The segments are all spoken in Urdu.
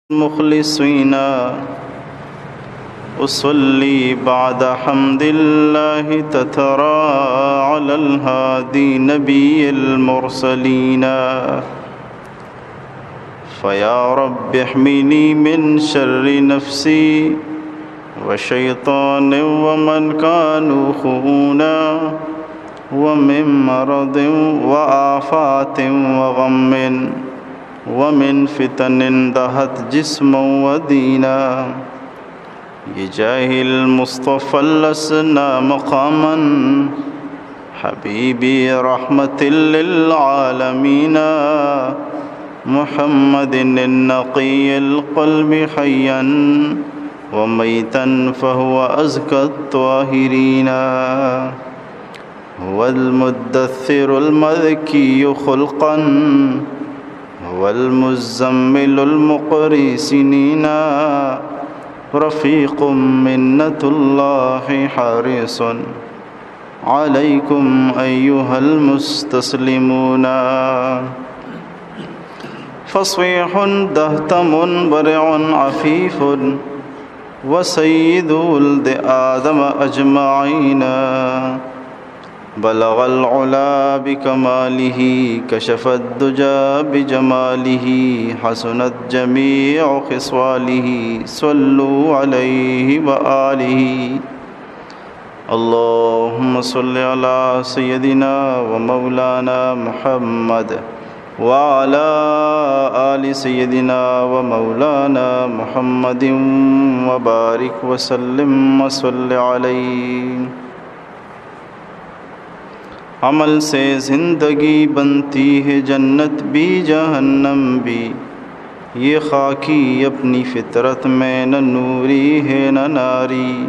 مخلصين أصلي بعد حمد الله تترى على الهادي نبي المرسلين فيا رب احمني من شر نفسي وشيطان ومن كانوا خونا ومن مرض وآفات وغم ومن فتن دهت جسما ودينا بجاه المصطفى لسنا مقاما حبيبي رحمة للعالمين محمد النقي القلب حيا وميتا فهو أزكى الطاهرين هو المدثر المذكي خلقا هو المزمل المقري سنين رفيق منة الله حريص عليكم أيها المستسلمون فصيح دهتم برع عفيف وسيد ولد آدم أجمعين بلغ العلا بكماله كشف الدجى بجماله حسنت جميع خصاله صلوا عليه وآله اللهم صل على سيدنا ومولانا محمد وعلى آل سيدنا ومولانا محمد وبارك وسلم وصل عليه عمل سے زندگی بنتی ہے جنت بھی جہنم بھی یہ خاکی اپنی فطرت میں نہ نوری ہے نہ ناری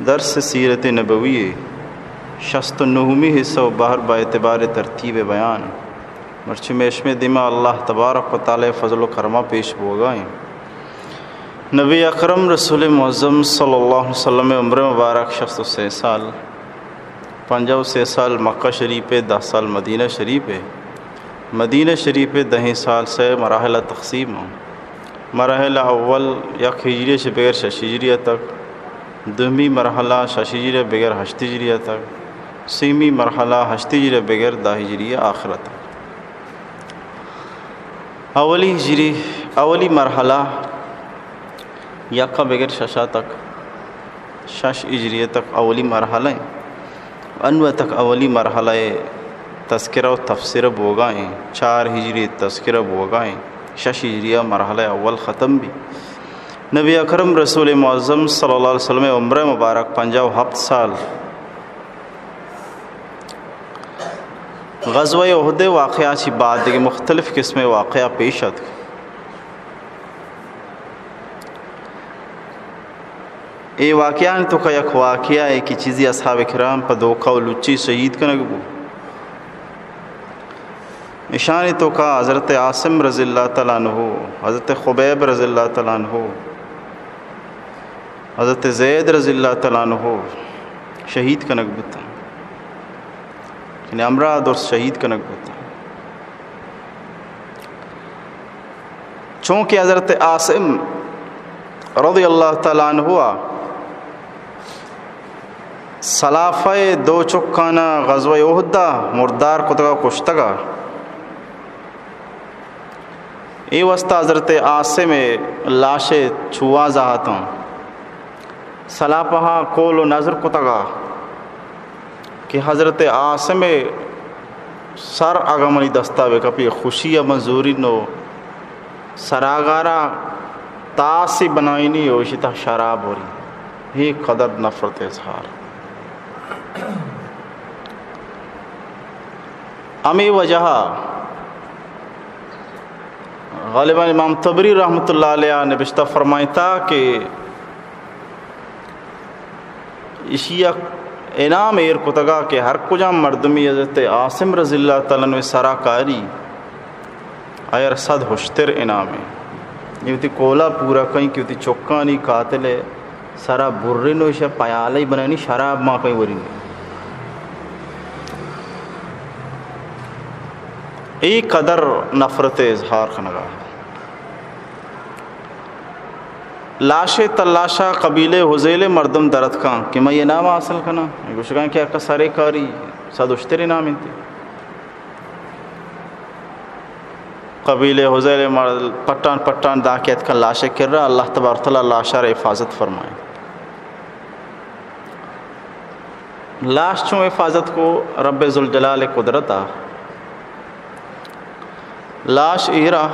درس سیرت نبوی 69 حصہ و بہر با اعتبار ترتیب بیان مرچمیش میں دماء اللہ تبارک و تعالی فضل و کرمہ پیش ہوگائیں نبی اکرم رسول معظم صلی اللہ علیہ وسلم عمر مبارک 63 سال 65 سال مکہ شریف پہ 10 سال مدینہ شریف ہے مدینہ شریف پہ 10 سال سے مراحل تقسیم ہوں مرحلہ اول یک ہجری سے بغیر 6 ہجریہ تک دومی مرحلہ 6 ہجریہ بغیر 8 ہجریہ تک سیمی مرحلہ 8 ہجریہ بغیر 10 ہجریہ آخرت اولی مرحلہ یکا بغیر 6 تک 6 ہجریہ تک اولی مرحلہ ہیں انوہ تک اولی مرحلہ تذکرہ و تفسیر بوگائیں 4 ہجری تذکرہ بوگائیں 6 ہجریہ مرحلہ اول ختم بھی نبی اکرم رسول معظم صلی اللہ علیہ وسلم عمر مبارک 57 سال غزوہ احد واقعہ چی بعد دیکھ مختلف قسم واقعہ پیش آت اے واقعہ تو کا یک واقعہ ہے کہ چیزی اصحاب کرام پا دھوکہ و لچی شہید کنگ بو نشانی تو کا حضرت عاصم رضی اللہ تعالیٰ عنہ حضرت خبیب رضی اللہ تعالیٰ عنہ حضرت زید رضی اللہ تعالیٰ عنہ شہید کنگ بوتا یعنی امراض اور شہید کنگ بوتا چونکہ حضرت عاصم رضی اللہ تعالیٰ عنہ سلافہ 2 چکانہ غزوہ احدہ مردار کتگا کشتگا ای وسطہ حضرت عاصم لاش چھوا زہاتوں سلاپہا کول و نظر کتگا کہ حضرت عاصم سر اگمنی دستاوے کپی خوشی منظوری نو سراغارہ تاسی بنائنی ہوشی تا شراب ہو رہی ہی قدر نفرت اظہار امی وجہ غالباً امام طبری رحمۃ اللہ علیہ نے نبشتہ فرمائی تھا کہ اشیاء انعام ایر کتگا کہ ہر کجا مردمی حضرت عاصم رضی اللہ تعالیٰ نے سراکاری ایر صد ہوشتر انعام ہے یہ تی کولا پورا کہیں کہ تی چوکانی قاتل ہے سرا برے نوشہ پیالہ بنانی شراب ماں کہیں وری نہیں ای قدر نفرت اظہار خنگا لاش تلاشا قبیلے حزیل مردم درد کا کہ میں یہ نام حاصل کرنا گوشگاں کیا کا سارے کاری سادشتری نام انتی قبیلے حزیل مرد پٹان داکیت کا لاشے کر رہا اللہ تبارک تعالیٰ لاشا حفاظت فرمائے. لاش چوں حفاظت کو رب ذوالجلال قدرتا لاش ایرا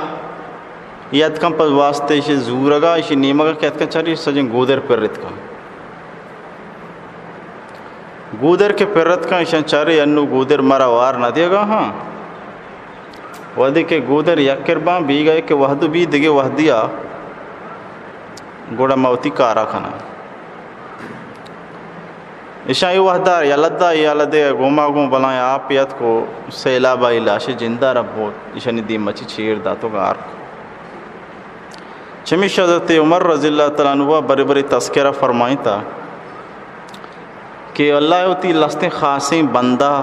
یاد کم پر واسطے اسے زورگا اسے نیمگا کہت کا چاری سجن گودر پر رت کا گودر کے پر رت کا اسے چاری انو گودر مرا وار نہ دے گا. ہاں وحدی کے گودر یکر باں بھی گئے کہ وحدو بھی دگے وحدیا گوڑا موتی کارا کھنا اشائی وحدار یا لدہ یا لدے گوما گوں بلائیں آپ یاد کو سیلابہ لاشے جندہ رب اشانی دی مچی چیر داتو گا آرک چمیش حضرت عمر رضی اللہ تعالیٰ عنہ بڑے بڑے تذکرہ فرمائیں تا کہ اللہ ہوتی لستیں خاصیں بندہ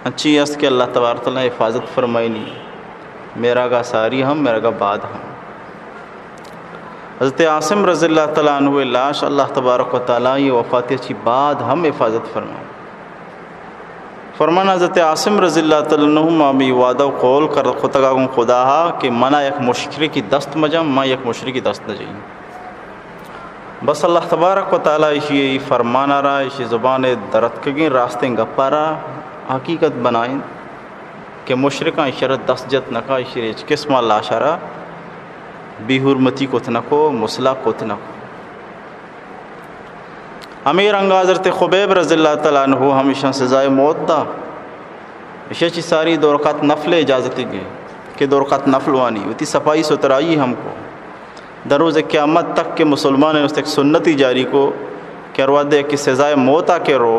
اچھی است کہ اللہ تبارک تعالیٰ حفاظت فرمائی نہیں میرا گا ساری ہم میرا گا بعد ہم. حضرت عاصم رضی اللہ تعالیٰ عنہ لاش اللہ تبارک و تعالیٰ یہ وفات اچھی بعد ہم حفاظت فرمائیں. فرمانا حضرت عاصم رضی اللہ تعالیٰ عنہ مامی وعدہ و قول کر خطگا گوں خدا کہ منا یک مشکری کی دست مجم ما یک مشکری کی دست نہ جائیں. بس اللہ تبارک و تعالیٰ اسی فرمانا رہا اسی زبان درد کگیں راستیں گپا رہا حقیقت بنائیں کہ مشرکاں شرط دست جت نکا اسی قسم اللہ شرع بی حرمتی کو تنکو مسلح کو تنکو. امیر انگا حضرت خبیب رضی اللہ تعالیٰ عنہ ہمیشہ سزائے موت دا اشیاء چی ساری دو رکعت نفل اجازت گئے کہ دو رکعت نفل وانی ہوتی صفائی سترائی ہم کو در روز قیامت تک کہ مسلمان نے اس ایک سنتی جاری کو کہ اروا دے کہ سزائے موت آ کے رو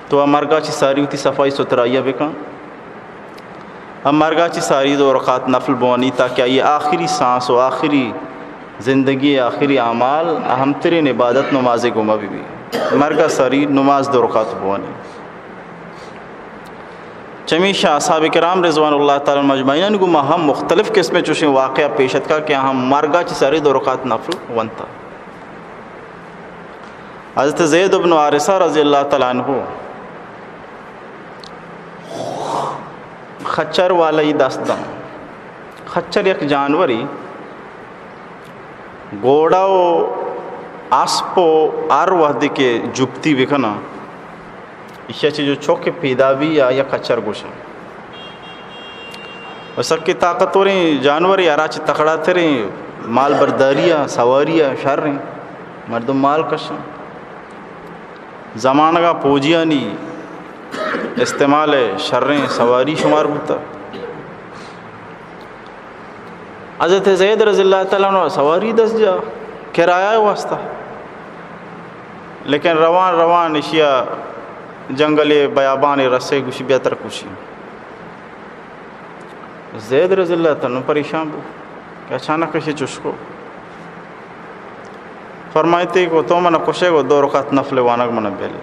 تو امرگا چی ساری ہوتی صفائی سترائی بکن امرگا چی ساری دو رکعت نفل بوانی تاکہ یہ آخری سانس و آخری زندگی آخری اعمال اہم ترین عبادت نماز گما بھی مرگا ساری نماز دو رکعت بوانی. چمیشہ اصحاب کرام رضوان اللہ تعالی مجمعین گما ہم مختلف قسمیں چوشیں واقعہ پیشت کا کہ ہم مرگا چی ساری دو رکعت نفل ونتا. حضرت زید بن حارثہ رضی اللہ تعالیٰ عنہ خچر والی دستم خچر یک جانوری گوڑا و آسپو آر وحدی کے جبتی بکنا اشیاء چی جو چوکے پیدا بھی یا خچر گوشا وسک کی طاقت ہو رہی جانوری آراچ تکڑا تھے رہی مال برداریاں سواریاں شر رہی مردم مال کشاں زمانہ کا پوجیاں نہیں استعمال شریں سواری شمار ہوتا. حضرت زید رضی اللہ تعالیٰ عنہ سواری دس جا کرایہ واسطہ لیکن روان اشیاء جنگل بیابان رسے گوشی بیتر کشی زید رضی اللہ تعالیٰ عنہ پریشان بو کہ اچانک کشی چشکو فرمائیتے کہ تو منہ کشے گو دو رکعت نفل وانک منہ بیلی.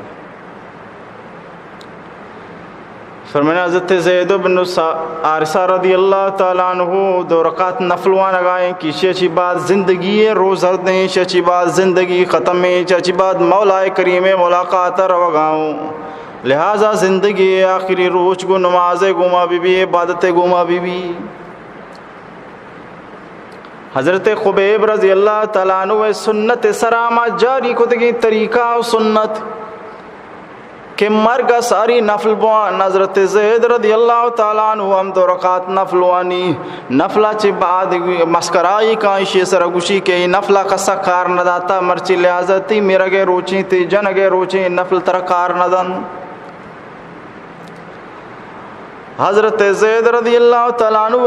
فرمایا حضرت زید بن حارثہ رضی اللہ تعالیٰ عنہ دو رکعت نفل وانگائیں کہ شیچی بعد زندگی روز دیں شیچی بعد زندگی ختم ہے شیچی بعد مولا کریم ملاقات روگاؤں لہٰذا زندگی آخری روز کو نماز گما بی عبادت گما بی. حضرت خبیب رضی اللہ تعالیٰ عنہ سنت سرامہ جاری کو دگی طریقہ و سنت کہ مرگا ساری نفل بوان. حضرت زید رضی اللہ تعالیٰ عنہ ہم دو رکعت نفل وانی نفلہ چی بعد مسکرائی کائشی سرگوشی کہ نفلہ کسا کار نداتا مرچی لہذا تی میرا گے روچیں تی جن گے روچیں نفل تر کار ندن. حضرت زید رضی اللہ تعالیٰ عنہ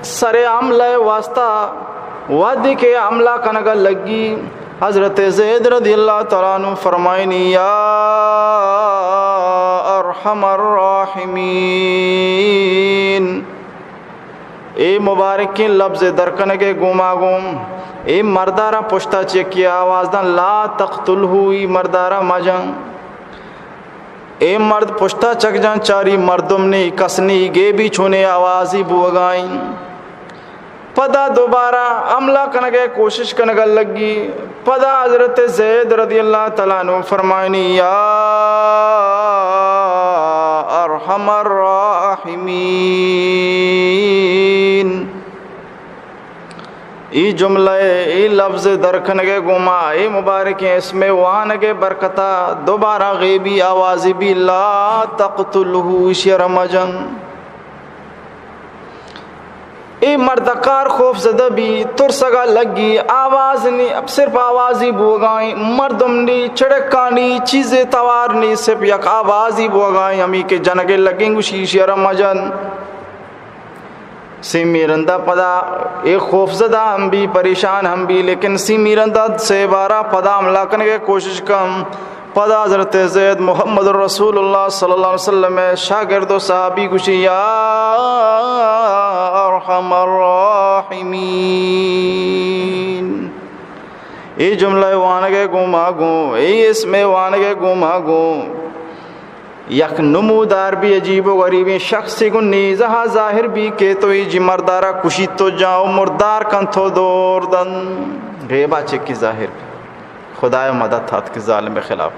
سر عملہ واسطہ وادی کے عملہ کنگا لگی. حضرت زید رضی اللہ تعالیٰ عنہ فرمائنی یا ارحم الراحمین اے مبارکین لفظ درکنگے گوما گوم اے مردارہ پشتا چکی آواز دن لا تقتل ہوئی مردارہ مجن اے مرد پشتا چک جان چاری مردم نے کسنی گے بھی چھونے آوازی بوگائیں پدا دوبارہ عملہ کنگے کوشش کنگا لگی. پدا حضرت زید رضی اللہ تعالیٰ عنہ فرمائنی یا ارحم الراحمین، ای جملہ ای لفظ درکنگے گما ای مبارک اس میں وانگے برکتا دوبارہ غیبی آوازی بھی لا تقتلہو شرمجن. ای مردکار خوف زدہ بھی ترسگا لگی آواز نہیں، اب صرف آوازی بوگائیں، مردم نہیں، چڑکانی چیزیں توار نہیں، صرف یک آوازی بوگائیں ہمیں کہ جنگے لگیں گو شیشی رمجن. سی میرندہ پدا ایک خوف زدہ ہم بھی پریشان ہم بھی، لیکن سی میرندہ سے بارہ پدا حملہ کرنے کی کوشش کم. پدا حضرت زید محمد رسول اللہ صلی اللہ علیہ وسلم شاگرد و صحابی کشی یا ارحم الراحمین، ای جملہ وانگے گوما گو ای اس میں وانگے گوما گو. یک نمودار بھی عجیب و غریبی شخصی کو نیزہ ظاہر بھی کہ تو ای جی مردارہ کشی تو جاؤ مردار کن تو دور دن. غیبہ چکی ظاہر بھی خدای مدد تھا کہ ظالم خلاف.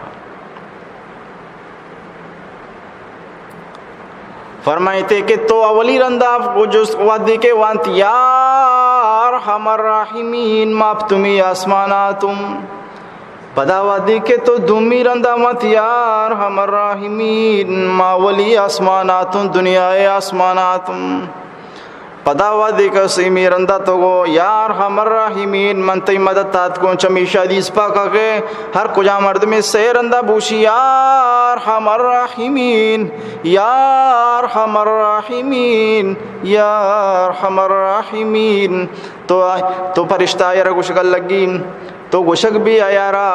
فرمائتے کہ تو اولی رندہ کو جو وعدی کے وانت یا ارحم الراحمین ماپ تمی آسماناتم، پدا وعدی کے تو دومی رندہ وانت یا ارحم الراحمین ما ولی آسماناتم دنیا آسماناتم. پدا وعدی کا سیمی رندہ تو گو یا ارحم الراحمین من تی مدد تات کو چمیشہ حدیث پاکا کے ہر کجا مرد میں سے رندہ بوشی یا ارحم الراحمین یا ارحم الراحمین یا ارحم الراحمین. تو فرشتہ یارا گوشگل لگی تو گوشک بھی آیارا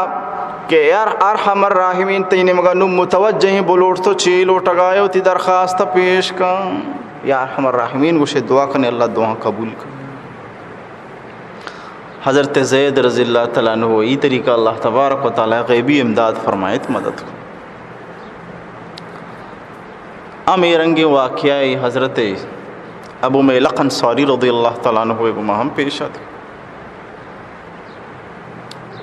کہ یار ارحم الراحمین تینے مگا نو متوجہ بلوٹ تو چیلو ٹگایو تی درخواست پیش کن یا ارحم الراحمین گوشے دعا کرنے اللہ دعا قبول کر. حضرت زید رضی اللہ تعالیٰ عنہ ای طریقہ اللہ تبارک و تعالیٰ غیبی امداد فرمائیت مدد کو. امیرنگی واقعہ حضرت ابو میلق انصاری رضی اللہ تعالیٰ عنہ کو ہم پیش آتے.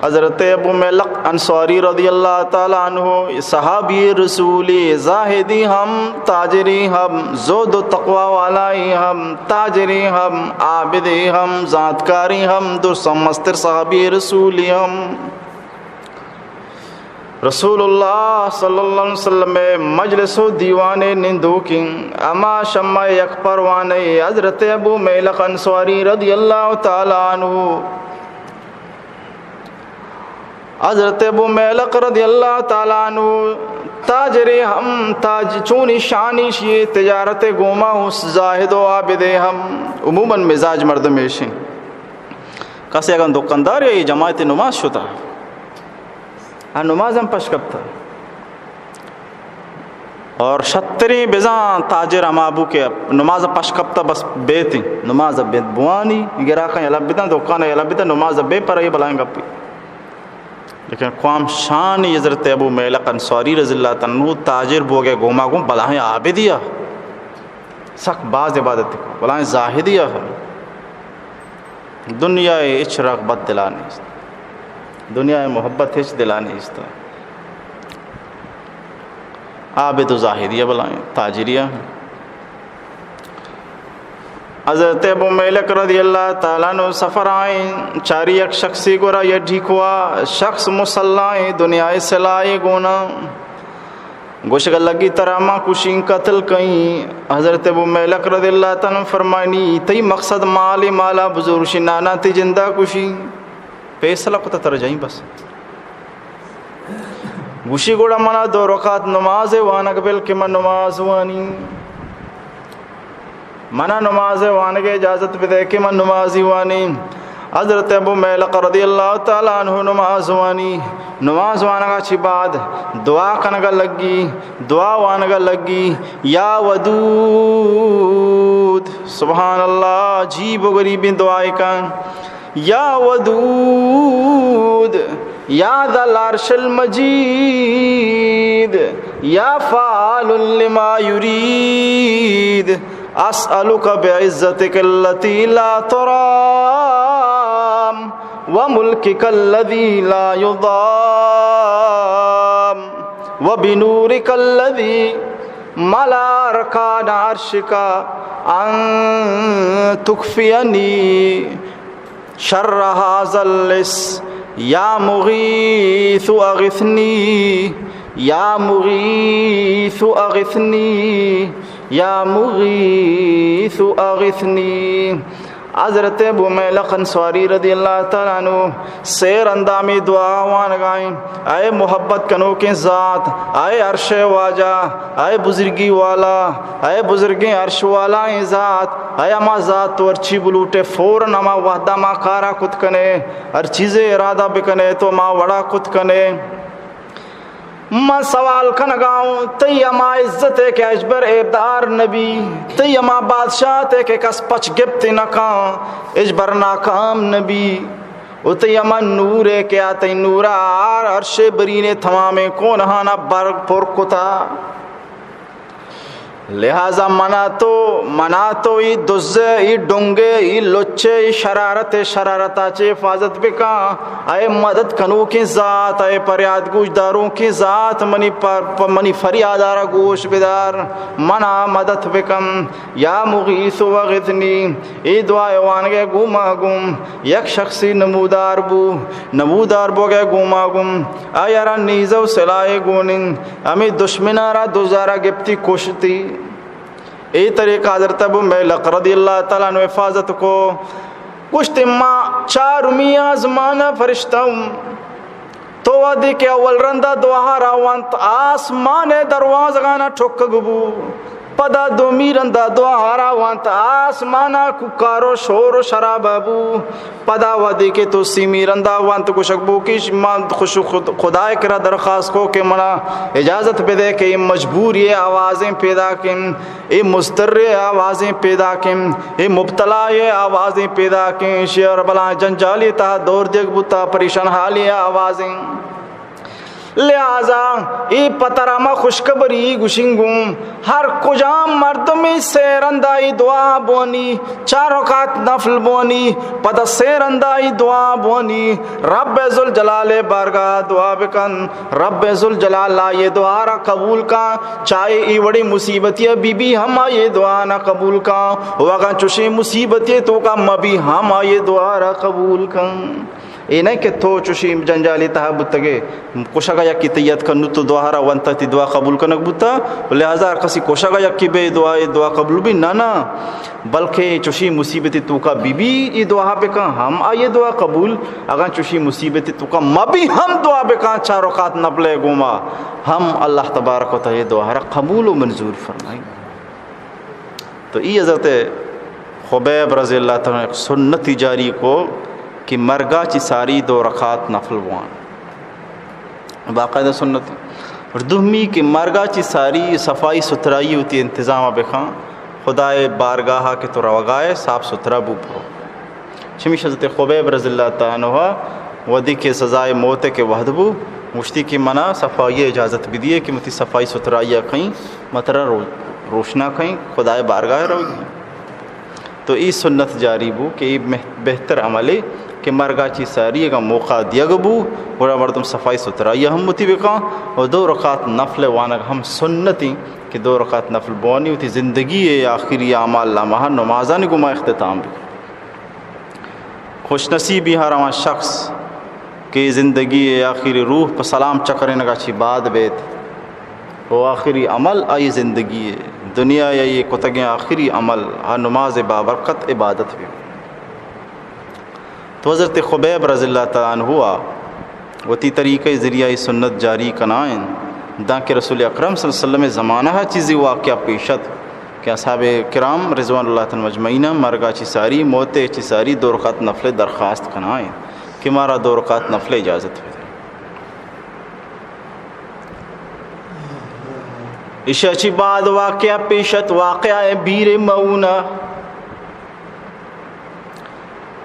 حضرت ابو میلق انصاری رضی اللہ تعالیٰ عنہ صحابی رسولی زاہدی ہم تاجری ہم زہد و تقوی والائی ہم تاجری ہم عابدی ہم ذاتکاری ہم درسم مستر صحابی رسولی ہم. رسول اللہ صلی اللہ علیہ وسلم مجلس و دیوان نندو کی اما شمع یک پروانے حضرت ابو میلق انصاری رضی اللہ تعالیٰ عنہ. حضرت ابو میلق رضی اللہ تعالیٰ عنہ تاجری ہم تاج چونی شانی شی تجارت گوما اس زاہد و عابد ہم عموماً مزاج مرد میشن کسی اگر دکاندار یا جماعت نماز شتا ہاں نماز ہم پشکب تھا اور شتری بزان تاجر ہم آبو کے نماز پشکب تھا بس بیتی نماز بیت بوانی گراکاں یلا بیتا دکانا یلا بیتا نماز بے پر یہ بلائیں گا پی. لیکن قوام شان حضرت ابو میلق انصاری رضی اللہ عنہ تاجر بو گئے گوما گوں بلائیں عابدیہ سخت باز عبادت کو بلائیں زاہدیہ دنیا اچ رغبت دلانے دنیا محبت اچ دلانے اس طرح عابد و زاہدیہ بلائیں تاجریہ. حضرت ابو میلق رضی اللہ تعالیٰ عنہ سفر آئیں چاری ایک شخصی گورا یہ ڈھیکوا شخص مسلائیں دنیا سے لائے گونا گوشگل لگی تراما کشین قتل کہیں. حضرت ابو میلق رضی اللہ تعالیٰ عنہ فرمائنی تی مقصد مالی مالا بزرشی نانا تی جندہ کشی پیسلہ کو ترجائیں بس گوشی گوڑا منا 2 رکعت نماز وانا قبل کہ من نماز وانی منا نماز وانگے اجازت پہ دے کہ من نمازی وانی. حضرت ابو میلق رضی اللہ تعالیٰ عنہ نماز وانی نماز وانگا چی بعد دعا کنگا لگی دعا وانگا لگی یا ودود سبحان اللہ عجیب و غریب دعائی کن یا ودود یا ذا العرش المجید یا فعال لما یرید اسألک بعزتک التی لا ترام وملکک الذی لا یضام وبنورک الذی ملا ارکان عرشک ان تکفینی شر ھذا اللص یا مغیث اغثنی یا مغیث اغثنی یا مغیث اغثنی۔ حضرت ابو میلق انصاری رضی اللہ تعالیٰ عنہ سیر اندامی دعا وانگائیں، اے محبت کنو کے ذات، اے عرش واجہ، اے بزرگی والا، اے بزرگی عرش والا ذات، اے اما ذات تو ارچی بلوٹے فوراً اما وحدہ ما کارا کت کنے، ہر چیز ارادہ بکنے تو ما وڑا کت کنے۔ میں سوال کنگاؤں تی اما عزت ہے کہ اجبر عیبدار نبی، تی اما بادشاہ تے کہ کس پچ گپتی نکاں اجبر ناکام نبی، و تی اما نور ہے کہ آتی نورا عرش برین تمامیں کونہانا برگ پر کتا، لہذا منا تو ای دزے ای ڈنگے ای لچے ای شرارتا چے حفاظت بکا، اے مدد کنو کی ذات، اے پریاد گوش داروں کی ذات، منی فریادارا گوش بدار، منا مدد بکم یا مغیث وغثنی۔ ای دعائے وانگے گوما گم یک شخصی نمودار بو گے گوما گم، آیارا نیزو سلائے گونن امی دشمنارا دوزارا گپتی کوشتی۔ ای طریقہ حضرت ابو میلق رضی اللہ تعالیٰ عنہ حفاظت کو کشت ماں چار میاں زمانہ فرشتہ تو ودی کے اول رندہ دوہارا وانت آسمان دروازگانا ٹھوک گبو، پدا دو میرندہ دوہارا وانت آسمانا ککارو شور و شرابابو، پدا ودی کے تو سی میرندہ وانت کشکبو کی خوش خدای کرا درخواست کو کہ منا اجازت پہ دے کہ یہ مجبوری آوازیں پیدا کن، یہ مستر آوازیں پیدا کن، یہ مبتلا آوازیں پیدا کن، شیر بلا جنجالی تا دور دیکھ بتا پریشان حالی آوازیں، لہذا ای پتراما خوشکبری گوشنگوں ہر کجام مردمی سیرندائی دعا بونی، چار رکعت نفل بونی، پتہ سیرندائی دعا بونی، رب ذوالجلال بارگاہ دعا بکن، رب ذوالجلال یہ دعا را قبول کا، چاہے ای وڑی مصیبتی بی بی ہم یہ دعا نہ قبول کا، وگاں چوشی مصیبتی تو کا مبی ہم یہ دعا را قبول کن۔ اے نہیں کہ تو چوشی جنجالی تحبت تگے کوشاگا یکی تیت کنو تو دعا را وانتا تی دعا قبول کنک بوتا، لہذا کسی کوشاگا یکی بے دعا قبول بھی نہ بلکہ چوشی مصیبت تو کا بی بی ای دعا بکا ہم آئے دعا قبول، اگر چوشی مصیبت تو کا مبی ہم دعا بکا چار رکعت نفلے گوما، ہم اللہ تبارک و تعالی دعا را قبول و منظور فرمائی۔ تو ای حضرت خبیب رضی اللہ تعالی سنت جاری کو کہ مرگا چی ساری دو رکعت نفل وان باقاعدہ سنت، اور دومی کہ مرگا چی ساری صفائی ستھرائی ہوتی انتظام بکھاں خدای بارگاہ کے تو روگائے صاف ستھرا بو پھو چمیش حضرت خبیب رضی اللہ تعالیٰ عنہ ودی کے سزائے موت کے وحدبو مشتی کی منع صفائی اجازت بھی دیے کہ متی صفائی ستھرائی کہیں مطرح روشنا کہیں خدای بارگاہ روگی، تو ای سنت جاری بو کہ ای بہتر عملے کہ مرگا چی ساری کا موقع دیا گبو اور مردم صفائی ستھرائی ہم متی بکاں، اور دو رکعت نفل وانگ ہم سنتی کہ دو رکعت نفل بوانی ہوتی زندگی آخری اعمال لامہ نمازان گما اختتام بھی خوش نصیبی ہر اما شخص کہ زندگی آخری روح پر سلام چکرے نگا چی بعد بیت وہ آخری عمل آئی زندگی دنیا یا یہ کتگیں آخری عمل ہر نماز بابرکت عبادت بھی۔ تو حضرت خبیب رضی اللہ تعالیٰ عنہ ہوا وتی طریقہ ذریعہ سنت جاری کنائیں دا کہ رسول اکرم صلی اللہ علیہ وسلم زمانہ چیزی واقعہ پیشت کہ اصحاب کرام رضوان اللہ تعالیٰ مجمعین مرگا چی ساری موت چی ساری دو رکعت نفل درخواست کنائیں کہ مارا دو رکعت نفل اجازت ہوئی۔ اشیا چی بعد واقعہ پیشت واقعہ بیر مؤونہ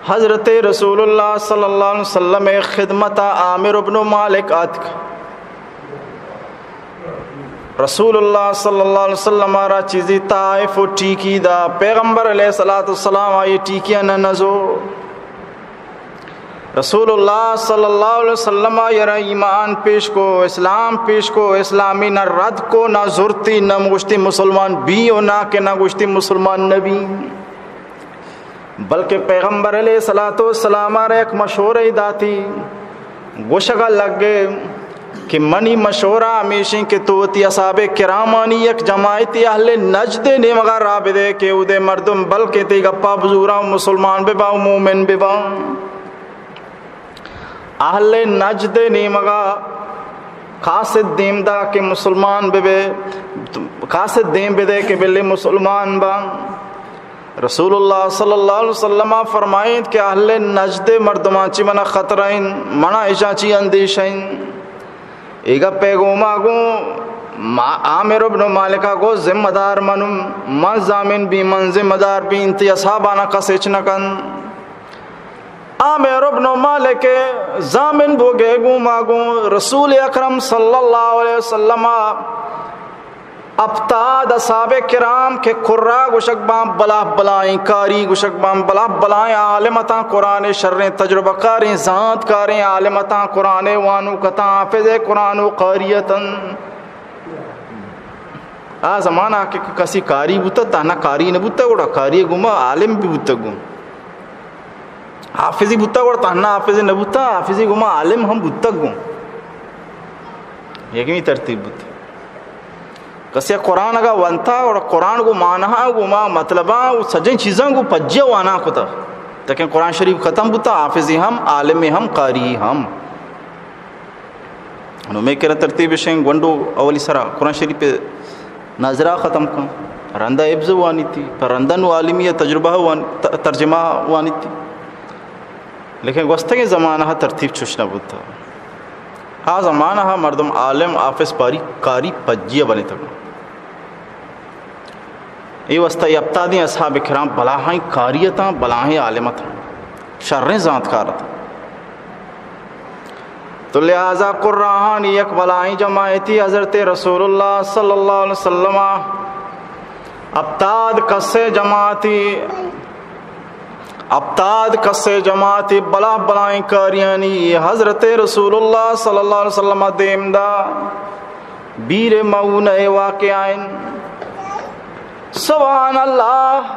حضرت رسول اللہ صلی اللہ علیہ وسلم خدمت عامر بن مالک رسول اللہ صلی اللہ علیہ وسلم را چیزی طائف و ٹیکی دا پیغمبر علیہ السلام آئی ٹیکیاں نہ نزو رسول اللہ صلی اللہ علیہ وسلم یرا ایمان پیش کو اسلام پیش کو اسلامی نہ رد کو نہ زرتی نہ گشتی مسلمان بھی و نہ کہ نہ گشتی مسلمان نبی بلکہ پیغمبر علیہ السلام را ایک مشورہ داتی گوشگا لگ گئے کہ منی مشورہ ہمیشہ کہ تو تی اصحاب کرامانی یک جماعتی اہل نجد نے مگر رابدے کہ اودے مردم بلکہ تی گپا بزورا مسلمان بے با مومن بے با اہل نجد نے مگا قاصد دیم دا کہ مسلمان بے بے قاصد دیم بے دے کہ بلے مسلمان با رسول اللہ صلی اللہ علیہ وسلم فرمائیں کہ اہل نجد مردمان چی منا خطرائن منا ایشا چی اندیشائن ایگا پیغوما گو عامر ابن مالکہ کو ذمہ دار منم من زامن بھی من ذمہ دار بھی انتی اصحابانا قسچ نکن عامر ابن مالک زامن بو گے گو ماگو رسول اکرم صلی اللہ علیہ وسلم ابتاد اصحاب کرام کے قرآ گشک بام بلا بلائیں کاری گشک بام بلا بلائیں عالمتاں قرآن شریں تجربہ کاریں ذات کاریں عالمتاں قرآن وانو کتاں حافظ قرآن و قاریتاں زمانہ کہ کسی کاری بوتا تانا کاری نبوتا گوڑا کاری گوما عالم بھی بوتا گو حافظی بوتا گوڑا تانا حافظ نبوتا حافظی گوما عالم ہم بوتا گو یکی ترتیب بوتا کسی قرآن اگا وانتا اور قرآن کو مانہا گو ما مطلبہ سجن چیزاں کو پجے وانا کتا لیکن قرآن شریف ختم بوتا حافظی ہم عالم ہم قاری ہم میں کہہ رہا ترتیب شنگ گونڈو اولی سرا قرآن شریف پہ ناظرہ ختم کن رندہ ابز وانی تھی پر رندہ نو عالمی تجربہ ترجمہ وانی تھی لیکن گوستہ کے زمانہ ترتیب چوشنا بوتا زمانہ مردم عالم حافظ پاری کاری پجیہ بنے تک یہ وسطہ ابتادی اصحاب کرام بلاہیں کاریتاں بلاہیں عالمتاں شریں ذات کارتاں تو لہذا قرآن یک بلاہیں جماعتی حضرت رسول اللہ صلی اللہ علیہ وسلم ابتاد کسے جماعتی بلا بلائیں کاریانی حضرت رسول اللہ صلی اللہ علیہ وسلم دیم دا بیر معون واقعائن سبحان اللہ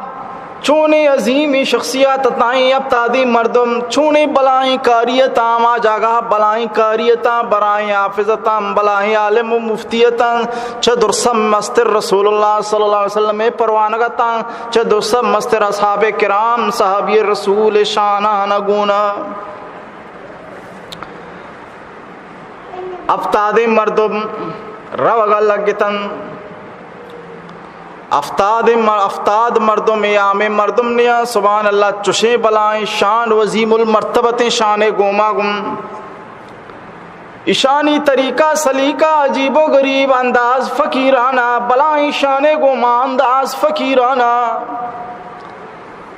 چونے عظیمی شخصیات تائیں ابتادی مردم چونے بلائیں کاریتاں ما جاگہ بلائیں کاریتاں برائیں حافظتاں بلائیں عالم و مفتیتاں چھ درسم مستر رسول اللہ صلی اللہ علیہ وسلم پروانگتاں چھ درسم مستر اصحاب کرام صحابی رسول شانہ نگونا ابتادی مردم روگا لگتاں افتاد مردم عام مردم نیا سبحان اللہ چشیں بلائیں شان وزیم المرتبتیں شان گوما گم اشانی طریقہ سلیقہ عجیب و غریب انداز فقیرانہ بلائیں شان گوما انداز فقیرانہ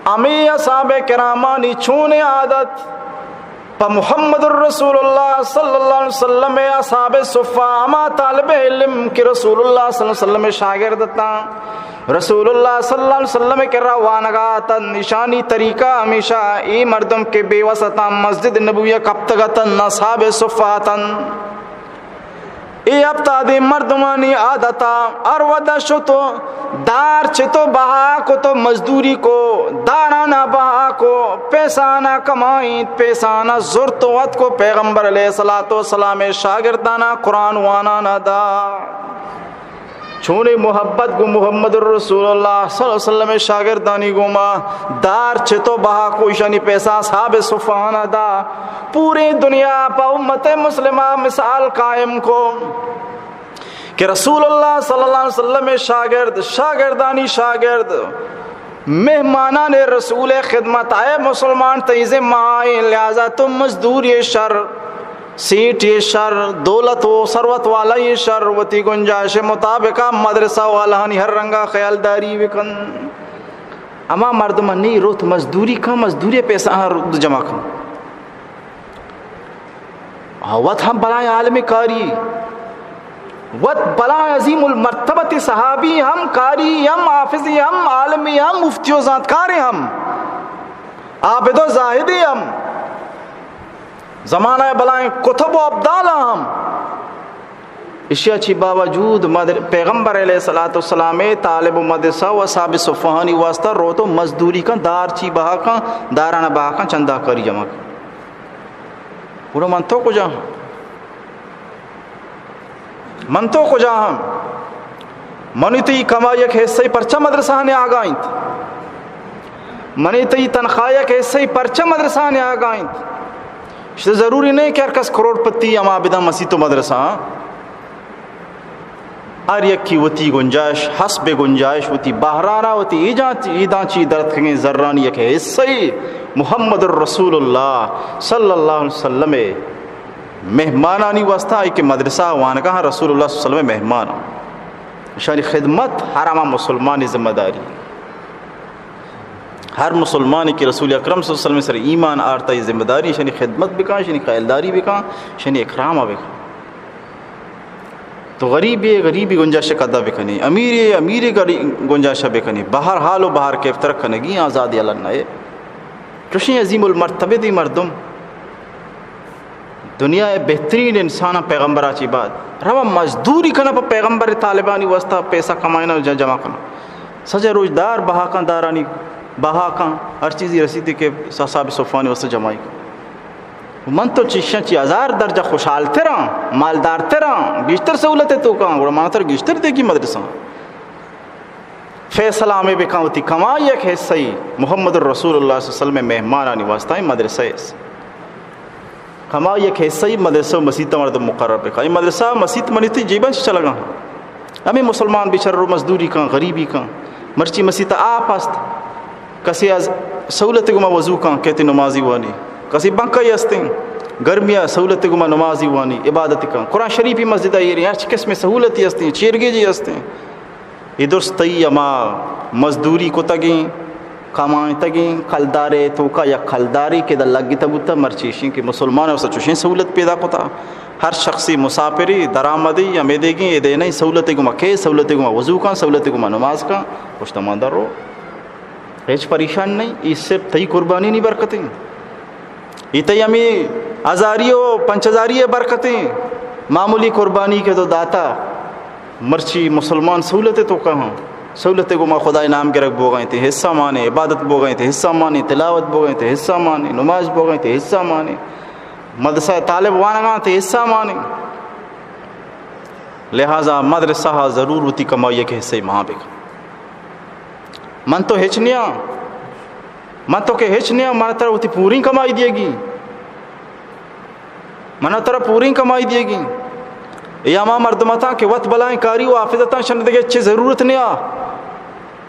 امی اصحاب کرامانی چھونے عادت پا محمد الرسول اللہ صلی اللہ علیہ وسلم اصحاب صفہ اما طالب علم کی رسول اللہ صلی اللہ علیہ وسلم شاگردتا رسول اللہ صلی اللہ علیہ وسلم کے روانگاتا نشانی طریقہ ہمیشہ ای مردم کے بے وسطا مسجد نبویہ کبتگتا اصحاب صفاتا ای ابتادی مردمانی عادتا ارودا شتو دار چھتو بہا کو تو مزدوری کو دارانا بہا کو پیسانا کمائیں پیسانا زرطوت کو پیغمبر علیہ السلام شاگردانا قرآن وانا ندا چھونے محبت گو محمد الرسول اللہ صلی اللہ علیہ وسلم شاگردانی گوما دار چھتو بہا کو اشانی پیسا صحاب صفحانہ دا پوری دنیا پا امت مسلمہ مثال قائم کو کہ رسول اللہ صلی اللہ علیہ وسلم شاگردانی شاگرد مہمانان رسول خدمت آئے مسلمان تیزے مائیں لہذا تم مزدور یہ شر سیٹ یہ شر دولت و ثروت والا یہ شر وتی گنجائش مطابقہ مدرسہ والا ہنی ہر رنگا خیال داری وکن اما مردمان نہیں روت مزدوری کا مزدوری پیسہ رد جمع کن وقت ہم بلائیں عالم کاری وت بلا عظیم المرتبت صحابی ہم، قاری ہم، حافظی ہم، عالمی ہم، مفتی و ذاتکار ہم، عابد و زاہدی ہم، زمانہ بلائیں کتب و ابدال ہم. اشیاء چی باوجود پیغمبر علیہ الصلوۃ والسلام طالب و مدرسہ و صاحب صفحانی واسطہ رو تو مزدوری کا دار چی بہا کا دارانہ بہا کا چندہ کری جمع پورا منتو کو جا منتو کو جا ہم منی تی کمائی ایک حصہ پرچہ مدرسہ نے آگائیں منی تی تنخواہ ایک حصہ پرچہ مدرسہ نے آگائیں. ضروری نہیں کہ ہر کس کروڑ پتی اما بدا مسیح و مدرسہ ہر یک کی وتی گنجائش حسب گنجائش وتی بہرانہ وتی ایداں چی درد کھنگیں ذرانی یک ہے حصہ محمد الرسول اللہ صلی اللہ علیہ وسلم مہمانانی واسطہ ہے کہ مدرسہ وانگاہ رسول اللہ صلی اللہ علیہ وسلم مہمان شانی خدمت ہر اما مسلمانی ذمہ داری ہر مسلمان کی رسول اکرم صلی اللہ علیہ وسلم سر ایمان آرتا یہ ذمہ داری شانی خدمت بکان شانی خیلداری بکان شانی اکرام بکان. تو غریبی گنجائش قدہ بکنی امیری گنجائش بکنی بہر حال و بہر کیف ترک کنگی آزادی اللہ نئے کشی عظیم المرتبہ دی مردم دنیا بہترین انسان پیغمبر آچی بات روا مزدوری کنا پا پیغمبر طالبانی واسطہ پیسہ کمائنا جمع کنا سجا روزدار بہا کان دارانی بہا کان ہر چیزی رسیدی کے صاحب صفانی واسطہ جمعی من تو چیشاں چی ہزار درجہ خوشحال تیرا مالدار تیرا گیشتر سہولت تو کہاں گوڑا مانا تر گیشتر دے کی مدرسہ فیصلہ میں بھی کہاں ہوتی کمائی ایک حصہ محمد الرسول اللہ صلی اللہ علیہ وسلم مہمان آنی واسطہ مدرسہ کمائی ایک حصہ مدرسہ مسیطہ مرد مقرر پہ کہا مدرسہ مسیط منیتی جیبان سے چلا گا ہمیں مسلمان بیچار رو مزدوری کہاں غریبی کہاں مرچی مسیطہ آپ است کسی از سہولت گما وضو کہاں کہتے نمازی وانی کسی بنکائی ہستیں گرمیاں سہولت گما نمازی وانی عبادت کا قرآن شریفی مسجد آئی رہی ہیں کس میں سہولتی ہستیں چیرگی جی ہستیں ادھر ستئی اما مزدوری کو تگیں کمائیں تگیں کھلدارے تو کا یا کھلداری کے در لگی تبوتا مرچیشیں کہ مسلمان ہے اسا چوشیں سہولت پیدا کوتا ہر شخصی مسافری درآمدی یا میں دے گیں یہ دے نہیں سہولت گما کے سہولت گما وضو کا سہولت گما نماز کا کچھ تماندار رو ہیچ پریشان نہیں اس سے تئی قربانی نہیں برکتیں یہ ہمیں ہزاریوں 5000 برکتیں معمولی قربانی کے تو داتا مرچی مسلمان سہولتیں تو کہاں سہولتیں کو ما خدا نام کے رکھ بو گئے تھے حصہ مانے عبادت بو گئے تھے حصہ مانے تلاوت بو گئے تھے حصہ مانے نماز بو گئے تھے حصہ مانے مدرسہ طالب وانگاں تھے حصہ مانے لہٰذا مدرسہ ضرور ہوتی کمائی کے حصے مہاں بے من تو ہچنیاں من تو کہ ہچنیاں من طرح ہوتی پوری کمائی دیے گی من طرح پوری کمائی دیے گی یا ماں مردمتا کہ وقت بلائیں کاری و حافظتا شندگے اچھے ضرورت نہیں آ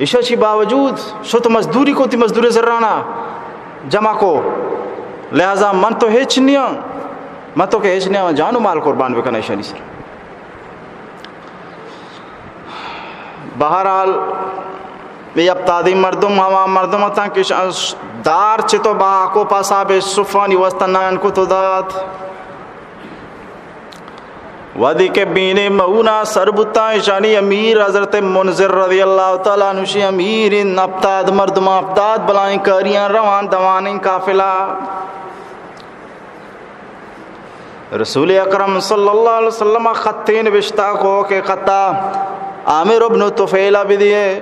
عشاء چی باوجود شو تو مزدوری کو تی مزدور ذرانہ جمع کو لہذا من تو ہچنیاں من تو کہ ہچنیاں جانو مال قربان بکنا عشاء نہیں سر بہرحال یہ اب تعدیم مردم ہوا مردم تا کہ دار چھ تو با کو پاسا بے صفانی وستنان کو تو دات وادی کے بینے مونا سربتا شانی امیر حضرت منذر رضی اللہ تعالیٰ عنہ امیر ان ابتاد مردم ابتاد بلائیں کاریاں روان دوانیں قافلہ رسول اکرم صلی اللہ علیہ وسلم خطین بشتا کو کہ خطہ عامر ابن طفیلہ بھی دیئے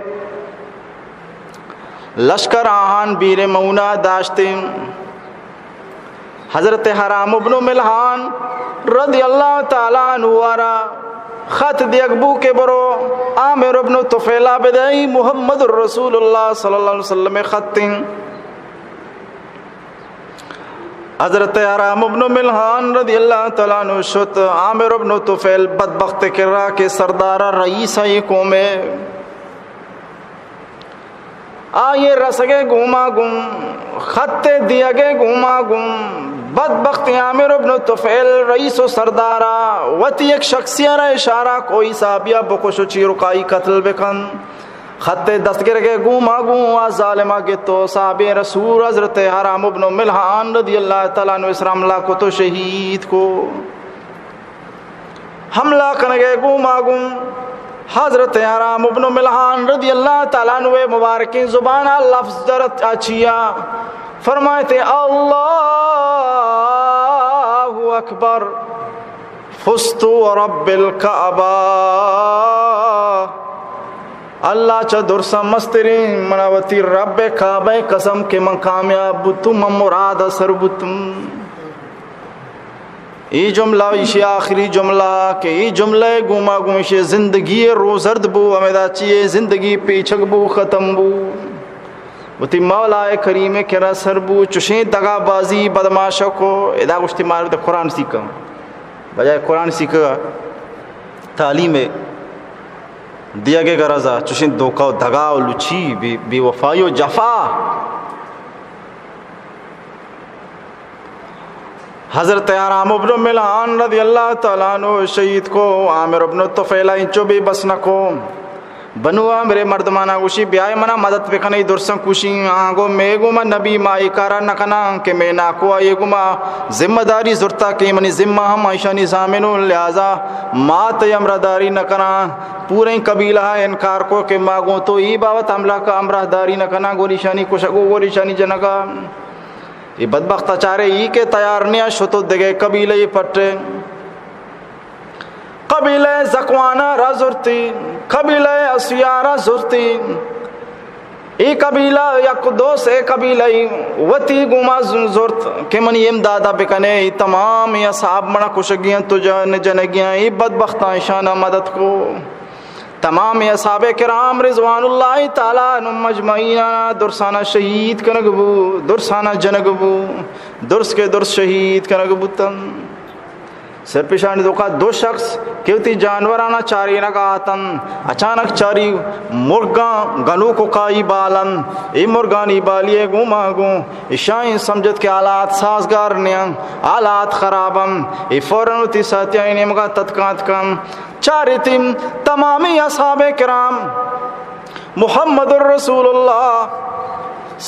لشکر آہان بیر مونا داشتیں حضرت حرام ابن ملحان رضی اللہ تعالیٰ عنہ وارا خط دیگبو کے برو عامر ابن طفیلہ بدائی محمد الرسول اللہ صلی اللہ علیہ وسلم خطیں حضرت حرام ابن ملحان رضی اللہ تعالیٰ عنہ شت عامر ابن طفیل بدبخت کرا کے سردارہ رئیس ہے قومے آئے رسگے گھوما گم خطے دیا گے گھوما گم بدبخت عامر ابن طفیل رئیس و سردارہ وتی ایک شخصیہ را اشارہ کوئی صحابیہ بکشو چی رکائی قتل بکن خطے دستگر گے گھوما گم آ ظالمہ گے تو صحابی رسول حضرت حرام ابن ملحان رضی اللہ تعالیٰ عنہ اسرام اللہ کو تو شہید کو حملہ کنگے گوماگم حضرت حرام ابن ملحان رضی اللہ تعالیٰ عنہ مبارکی زبان لفظ درت اچھیا فرمائے تھے اللہ اکبر فزت ورب الکعبہ، اللہ چا درسا مستری مناوتی رب کعبہ قسم کے من کامیاب بتم مراد سر بتم. ای جملہ اسی آخری جملہ کہ ای جملہ گوما گوشے زندگی روزرد بو امیدہ چیئے زندگی پیچھک بو ختم بو وتی مولا کریم کرا سر بو چشیں دگا بازی بدماشا کو ادا گشتی مارو تو قرآن سیکھا بجائے قرآن سیکھا تعلیم دیا گے غرضا چشیں دھوکا و دھگا و لچی بے وفائی و جفا. حضرت حرام ابن ملحان رضی اللہ تعالیٰ عنہ شہید کو عامر ابن طفیلہ انچو بھی بس نکو بنو میرے مردمانہ گوشی بیائی منا مدد بکنی درسن کوشی آنگو میں گو ما نبی ما اکارا نکنا کہ میں ناکو آئے گو ما ذمہ داری زرتا کہ منی ذمہ ہم عائشہ نظامنو لہذا ما تیمرداری نکنا پورے قبیلہ انکار کو کہ ما گو تو ای باوت عملہ کا امرہ داری نکنا گوری شانی کشگو گوری شانی جنگا یہ بدبخت چارے ای کے تیار نیا شتو دگے قبیلہ یہ پٹے قبیلہ زکوانہ را زرتی قبیلہ اسیارہ زرتی ای قبیلہ یک دوست اے قبیلہ وطی گما زرت کہ منی امدادہ بکنے ای تمام ای اصحاب منا کشگیاں تو جنگیاں ای بدبختان شانہ مدد کو تمام اصحاب کرام رضوان اللہ تعالیٰ عنہم مجمعین درسانہ شہید کنگبو درسانہ جنگبو درس کے درس شہید کنگبو تن سر پیشانی دوکا دو شخص کیوتی جانورانہ چاری نگا آتن اچانک چاری مرگاں گنو کو کائی بالن ای مرگانی بالیے گو ماگو اشائیں سمجھت کے آلات سازگار نیاں آلات خرابم ای فوراں تی ساتیائی نمگا تدکانت کم چاری تیم تمامی اصحاب کرام محمد الرسول اللہ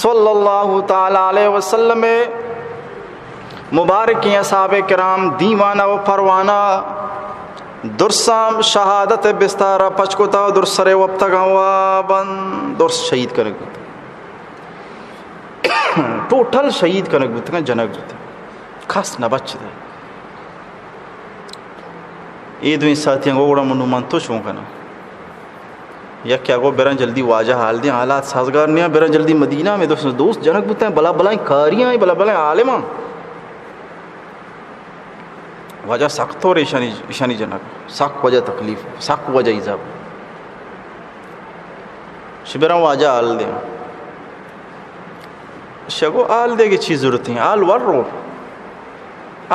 صلی اللہ تعالی علیہ وسلم مبارکی اصحاب کرام دیوانہ و پروانہ درسام شہادت بستارہ پچکوتا درسرے وابتگا وابن درس شہید کنگ ٹوٹل شہید کنگ بودتا جنگ بودتا خاص نبچ دا یہ دویں ساتھیاں گوڑا منو منتو چونکنا یا کیا گو بیران جلدی واجہ حال دیں حالات سازگار نہیں بیران جلدی مدینہ میں دوست جنگ بودتا ہیں بلا بلائیں کاریاں ہیں بلا بلائیں عالماں وجہ سخت اور ایشانی جنگ سخت وجہ تکلیف سخت وجہ عذاب شبیران واجہ آل دیں شگو آل دے کی چیز ضرورت ہیں آل ور رو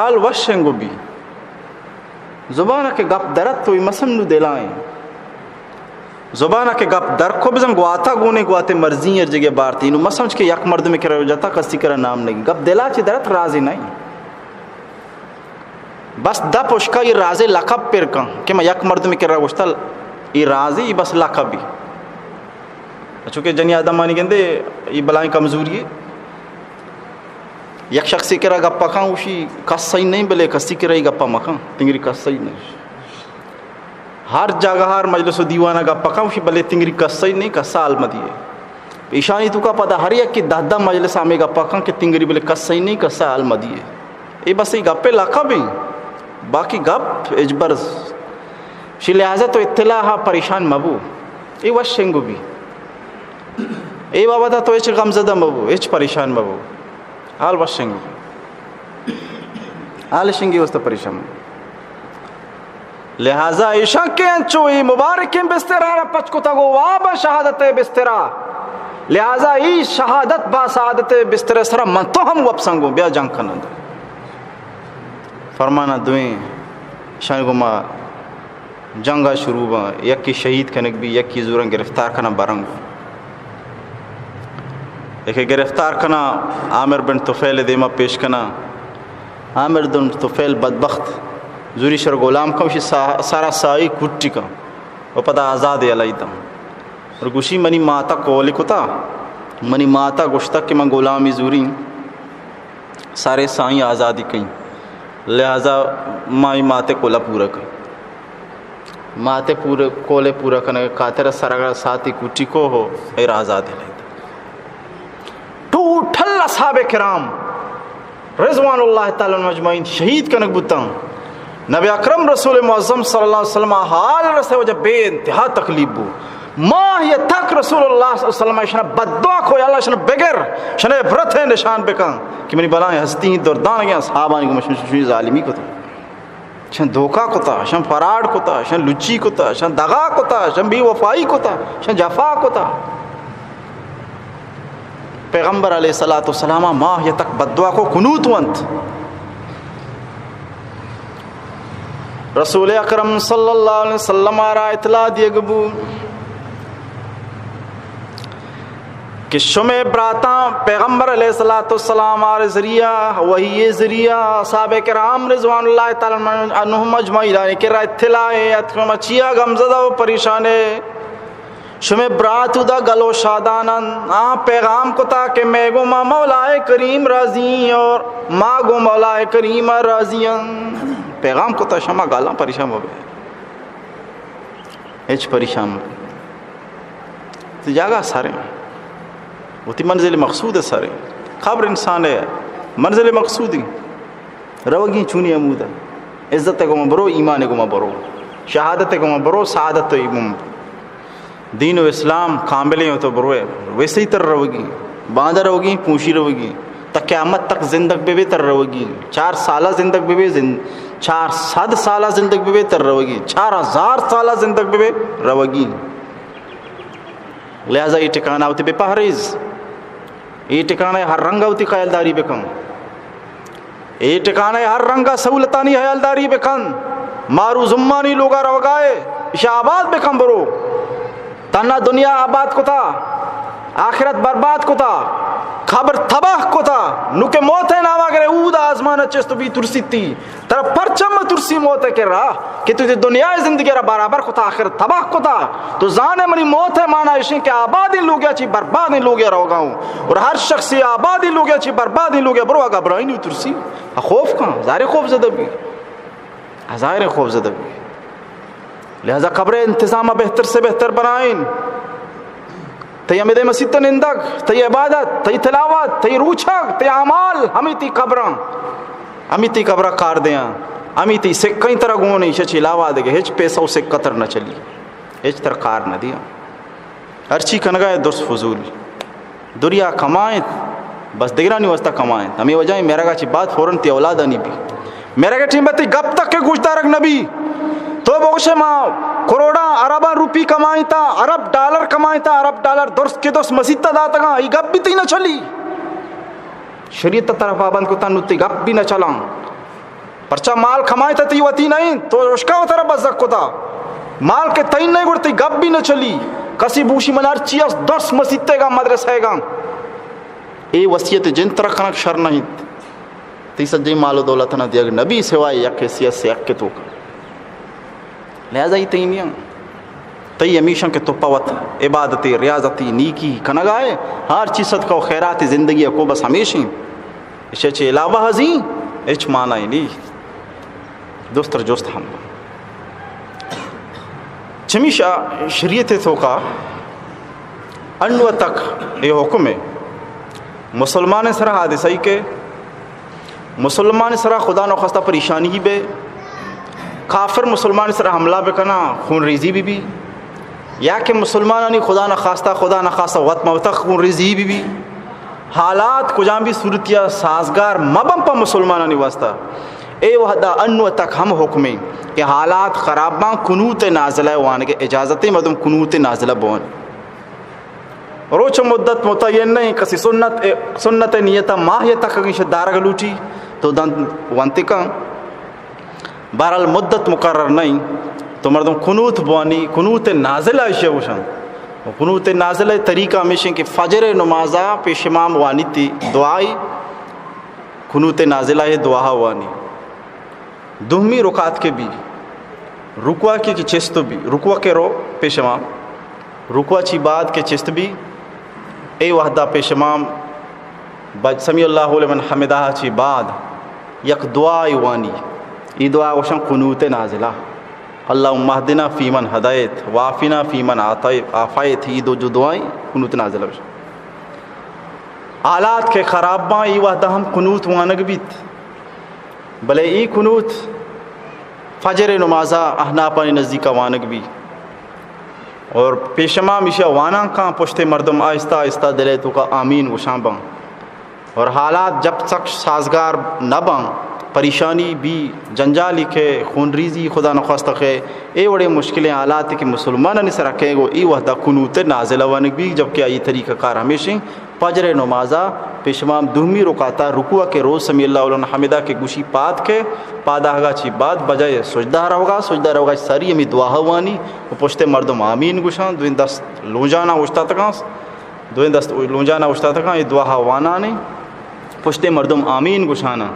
آل وشنگو بھی زبانہ کے گپ درت تو مسم نو دلائیں زبانہ کے گپ در کو بزن گواتا گونے گواتے مرضی ہر جگہ بارتی نو مسمج کے یک مرد میں کرا ہو جاتا کسی کرا نام نہیں گپ دلا چی درت راضی نہیں بس دا پوشکا یہ رازے لقب پر کن کہ میں یک مرد میں کر رہا گوشتا یہ رازی یہ بس لقب بھی چونکہ جنی آدم مانی گندے یہ بلائیں کمزوری ہے یک شخصی کرا گپا کھاں اوشی کس صحیح نہیں بلے کسی کرا ہی گپا مکھاں تنگری کس صحیح نہیں ہر جگہ ہر مجلس و دیوانہ گپا کھاں اوشی بلے تنگری کس صحیح نہیں کس سال مدی ہے ایشانی تو کا پتا ہر یک کی دہدہ مجلس آمیں گپا کھاں کہ تنگری بلے کس صحیح نہیں کس سال مدی ہے یہ بس یہ گپے لقب ہیں باقی گپ اجبر شی لہذا تو اطلاع پریشان مبو ای وشنگو بھی ای بابا دا تو ایچ غمزدہ مبو ایچ پریشان مبو حال وشنگو حال شنگی وسط پریشان مبو لہذا ایشان کے انچوئی مبارکیں بسترہ پچکو تگو وابا شہادت بسترہ لہذا ای شہادت با سعادت بسترہ سرہ من تو ہم وپسنگو بیا جنگ کنند فرمانا دوئیں شان کو ما جنگا شروع با یک کی شہید کنک بھی یک کی زورن گرفتار کنا برنگ ایک گرفتار کنا عامر بن طفیل دیما پیش کنا عامر بن طفیل بدبخت زوری شر غلام کا وشی سارا سائی کٹی کا وہ پتہ آزاد علی تم اور گوشی منی ماتا کولی کتا منی ماتا گوشتا کہ من غلامی زوری سارے سائیں آزادی کہیں لہذا مائی ماتے کولا پورا کر ماتے پورے کولے پورا کنے کاتر سرگر ساتھی کچی کو ہو ایر آزاد ہے ٹوٹھل اصحاب کرام رضوان اللہ تعالی مجمعین شہید کنک بتاں نبی اکرم رسول معظم صلی اللہ علیہ وسلم حال رسے وجہ بے انتہا تکلیف بو ماہ یہ تک رسول اللہ صلی اللہ علیہ وسلم شنہ بدعا کو یا اللہ شنہ بگر شنہ عبرت ہے نشان بکن کہ منی بلائیں ہستی ہیں دردان گیا صحابانی کو مشنی ظالمی کو تا شن دھوکا کو تا شن فراڈ کو تا شن لچی کو تا شن دغا کو تا شن بی وفائی کو تا شن جفا کو تا پیغمبر علیہ السلام ماہ یہ تک بدعا کو قنوت وانت رسول اکرم صلی اللہ علیہ وسلم آرہ اطلاع دیے گبو کہ شمع براتاں پیغمبر علیہ السلام آرہ ذریعہ وہی ذریعہ صحابہ کرام رضوان اللہ تعالی عنہم اجمعین کہ رہا اطلاع اتکم اچیا غمزدہ و پریشانے شمع براتو دا گلو شادانن پیغام کو تا کہ میں گو ما مولا کریم راضی اور ما گو مولا کریم راضین پیغام کو تا شما گالاں پریشان ہو گئے ایچ پریشان ہو تو جاگا سارے وہ تی منزل مقصود ہے سارے خبر انسان ہے منزل مقصود ہی روگی چونی عمود ہے عزت کو برو ایمان کو برو شہادت کو برو سعادت ایمان دین و اسلام کاملیں ہو تو برو ہے ویسے ہی تر روگی باندھا روگی پونشی روگی تا قیامت تک زندگ بے تر روگی 4 سالہ زندگ بے 400 سالہ زندگ بے تر روگی 4000 سالہ زندگ بے روگی لہذا یہ ٹکانہ ہوتی بے پہریز یہ ٹکانہ ہر رنگا ہوتی خیالداری بکن یہ ٹکانہ ہر رنگا سہولتانی خیالداری بکن مارو زمانی لوگا روگائے اسے آباد بکن برو تنہ دنیا آباد کو تھا آخرت برباد کو تھا خبر تباہ کو تھا نوکے موت ہے ناما کرے اود آزمان اچھے تو بھی ترسی تھی ترہ پرچم ترسی موت ہے کہ رہا کہ تجھے دنیا زندگی رہا برابر کو تھا آخرت تباہ کو تھا تو زانے منی موت ہے مانا اشیں کہ آبادی لوگیا چی بربادی لوگیا رہو گاؤں اور ہر شخصی آبادی لوگیا چی بربادی لوگیا برو آگا برائی نہیں ترسی خوف کہاں ظاہر خوف زدہ بھی ظاہر خوف زدہ بھی لہذا قبر انتظامہ بہتر سے بہتر بنائیں تی امید مسیح نندگ تی عبادت تی تلاوت تی روچک تی عمال ہمیں تی قبران ہمیں تی قبرہ کار دیاں ہمیں تی سکھیں طرح گونی شچی لاوا دے گے ہیچ پیسہ سکھ قطر نہ چلی ہیچ تر کار نہ دیا ہرچی کنگائے درس فضول دنیا کمائیں بس دیگرانی وسطہ کمائیں ہمیں وجہیں میرا گا چی بات فوراں تی اولاد آنی بھی میرا گا ٹیم بات تی گب تک کے گوشتا رکھ نبی تو بوشے ماں کروڑا عربہ روپی کمائیں تا عرب ڈالر کمائیں تا عرب ڈالر درست کے دوست مسیح تا داتا گا یہ گپ بھی تی نہ چلی شریعت تا طرف آبند کو تا نتی گپ بھی نہ چلاں پرچہ مال کمائیں تا تی وطی نہیں تو رشکا و طرف بزک کو تا مال کے تین نہیں گوڑتی گپ بھی نہ چلی کسی بوشی منار چیز درست مسیح تے گا مدرسہ گا اے وسیعت جن طرح کنک شر نہیں تی سجی مال و دولت نہ دیا نبی سوائے یک حیثیت سے یک کے تو کا لہذا ہی تینیاں تی امیشن کے توپاوت عبادتی ریاضتی نیکی کنگائے ہر چیز صدقہ و خیرات زندگی کو بس ہمیشہ اسے چھے علاوہ حضی اچھ معنی نہیں دوستر جوست ہم چمیشہ شریعت توقع انو تک یہ حکم ہے مسلمان سرہ حادثائی کے مسلمان سرہ خدا نخواستہ پریشانی ہی بے کافر مسلمان سر حملہ بکنا خون ریزی بھی یا کہ مسلمانانی خدا نخواستہ وقت موتق خون ریزی بھی حالات کجام بھی صورتیا سازگار مبم پا مسلمانانی واسطہ اے وحدہ انو تک ہم حکمیں کہ حالات خراباں کنوت نازلہ وان کے اجازتیں مدم کنوت نازلہ بون روچ مدت متعین نہیں کسی سنت نیتا ماہ تک اگر دارگ لوٹی تو وانتی کا بہرحال مدت مقرر نہیں تو مردم قنوت بوانی قنوت نازلہ اشیاء وشن قنوت نازلہ طریقہ ہمیشہ کہ فجر نمازہ پیش امام وانی تھی دعائی قنوت نازلہ ہے دعا وانی دہمی رکعت کے بھی رکوع کی چست بھی رکوع کے رو پیش امام رکوع چی بعد کے چست بھی اے وحدہ پیش امام سمیع اللہ لمن حمدہ چی بعد یک دعائی وانی ای دعا وشن قنوت نازلہ اللہم اہدنا فیمن ہدایت وعافنا فیمن عافیت، یہ دو جو دعائیں قنوت نازل ہوش حالات کے خراباں ای وحدہ ہم قنوت وانگ بیت بلے ای قنوت فجر نمازہ احناپانی نزدیکہ وانگ بھی اور پیشما مشا وانا کان پشتے مردم آہستہ آہستہ دلے تو کا آمین وشان بان، اور حالات جب تک سازگار نہ بان، پریشانی بھی جنجالی کے خون ریزی خدا نخواستہ کے اے بڑے مشکلیں حالات کہ مسلمان نے سر رکھے گو ای وحدہ قنوت نازلہ وانگ بھی، جبکہ آئی طریقہ کار ہمیشہ فجر نمازہ پیشمام دومی رکاتا رکوع کے روز سمی اللہ علیہ حمدہ کے گوشی پاد کے پادہ گا چی بعد بجائے سجدہ رہوگا ساری ہمیں دعا ہوانی وہ پشتے مردم آمین گوشان دوین دست لونجانا وشتا تکاں یہ دعا ہوانا نہیں پشتے مردم آمین گوشانا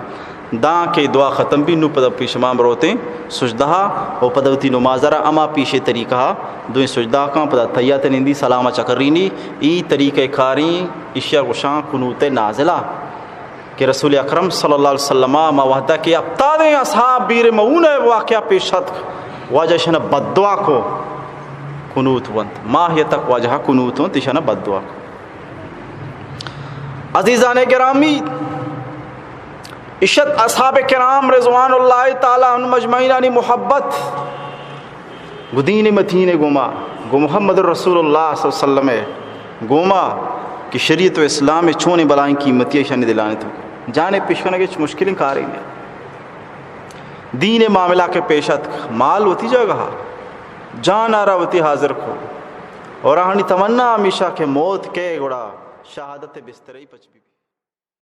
داں کے دعا ختم بھی نو پدہ پیشمام روتے سجدہ و پدوتی نمازرہ اما پیشے طریقہ دوئیں سجدہ کاں پدہ تیات نندی سلامہ چکرینی ای طریقہ کاریں اشیاء گشان قنوت نازلہ کہ رسول اکرم صلی اللہ علیہ وسلم ما وحدہ کے ابتادیں اصحاب بیر معون واقعہ پیشت واجہ شنہ بد دعا کو قنوت وانت ماہیتک واجہ قنوت وانت شنہ بد دعا کو. عزیزان گرامی، عشت اصحاب کرام رضوان اللہ تعالی عنہ مجمعینانی محبت گدین متین گوما گو محمد رسول اللہ صلی اللہ علیہ وسلم گوما کہ شریعت و اسلام میں چونے بلائیں قیمتی شن دلانے تو جانے پیشکنے کے مشکلیں کاری ہیں دین معاملہ کے پیشت مال ہوتی جگہ جان آرہ ہوتی حاضر کو اور آہنی تمنا ہمیشہ کہ موت کے گوڑا شہادت بستری پچ بھی